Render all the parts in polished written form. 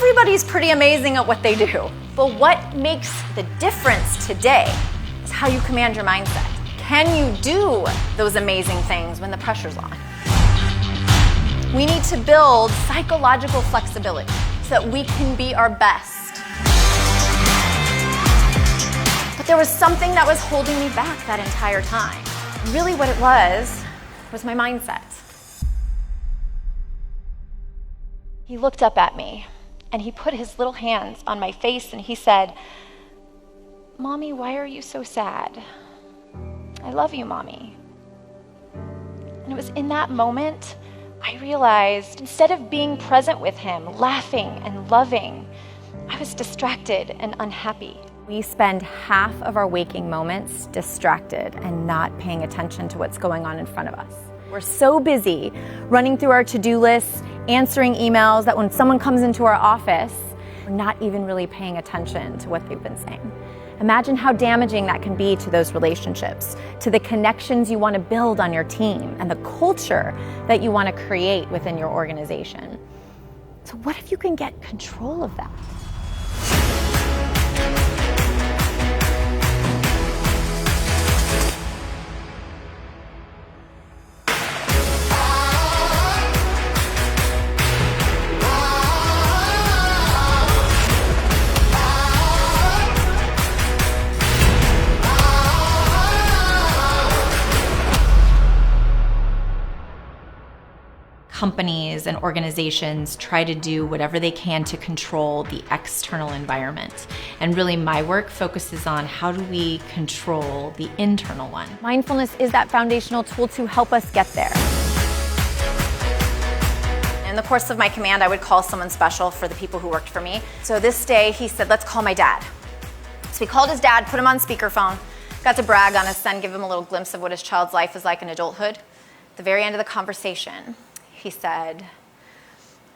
everybody's pretty amazing at what they do. But what makes the difference today is how you command your mindset. Can you do those amazing things when the pressure's on? We need to build psychological flexibility so that we can be our best. But there was something that was holding me back that entire time. Really what it was my mindset. He looked up at me and he put his little hands on my face and he said, "Mommy, why are you so sad? I love you, Mommy." And it was in that moment I realized instead of being present with him, laughing and loving, I was distracted and unhappy. We spend half of our waking moments distracted and not paying attention to what's going on in front of us. We're so busy running through our to-do lists, answering emails, that when someone comes into our office, we're not even really paying attention to what they've been saying. Imagine how damaging that can be to those relationships, to the connections you want to build on your team, and the culture that you want to create within your organization. So what if you can get control of that? Companies and organizations try to do whatever they can to control the external environment. And really my work focuses on how do we control the internal one. Mindfulness is that foundational tool to help us get there. In the course of my command, I would call someone special for the people who worked for me. So this day he said, "Let's call my dad." So we called his dad, put him on speakerphone, got to brag on his son, give him a little glimpse of what his child's life is like in adulthood. At the very end of the conversation, he said,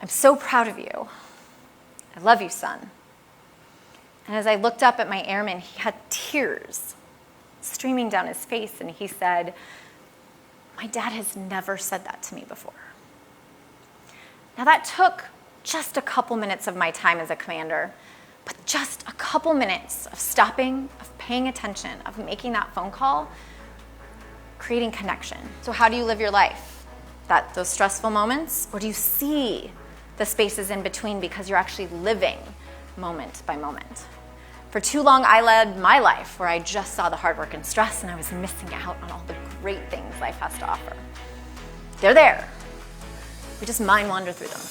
"I'm so proud of you. I love you, son." And as I looked up at my airman, he had tears streaming down his face, and he said, "My dad has never said that to me before." Now that took just a couple minutes of my time as a commander, but just a couple minutes of stopping, of paying attention, of making that phone call, creating connection. So how do you live your life? Those stressful moments? Or do you see the spaces in between because you're actually living moment by moment? For too long, I led my life where I just saw the hard work and stress and I was missing out on all the great things life has to offer. They're there. We just mind wander through them.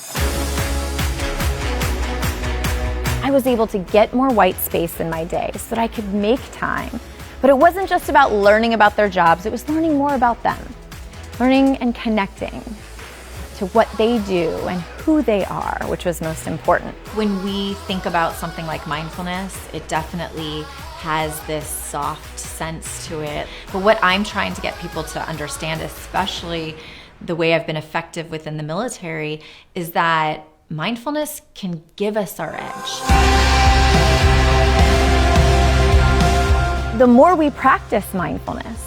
I was able to get more white space in my day so that I could make time. But it wasn't just about learning about their jobs, it was learning more about them. Learning and connecting to what they do and who they are, which was most important. When we think about something like mindfulness, it definitely has this soft sense to it. But what I'm trying to get people to understand, especially the way I've been effective within the military, is that mindfulness can give us our edge. The more we practice mindfulness,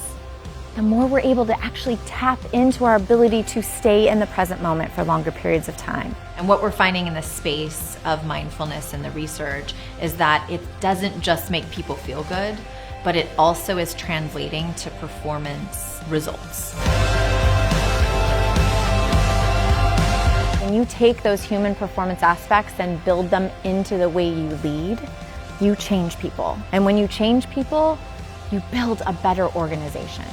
the more we're able to actually tap into our ability to stay in the present moment for longer periods of time. And what we're finding in the space of mindfulness and the research is that it doesn't just make people feel good, but it also is translating to performance results. When you take those human performance aspects and build them into the way you lead, you change people. And when you change people, you build a better organization.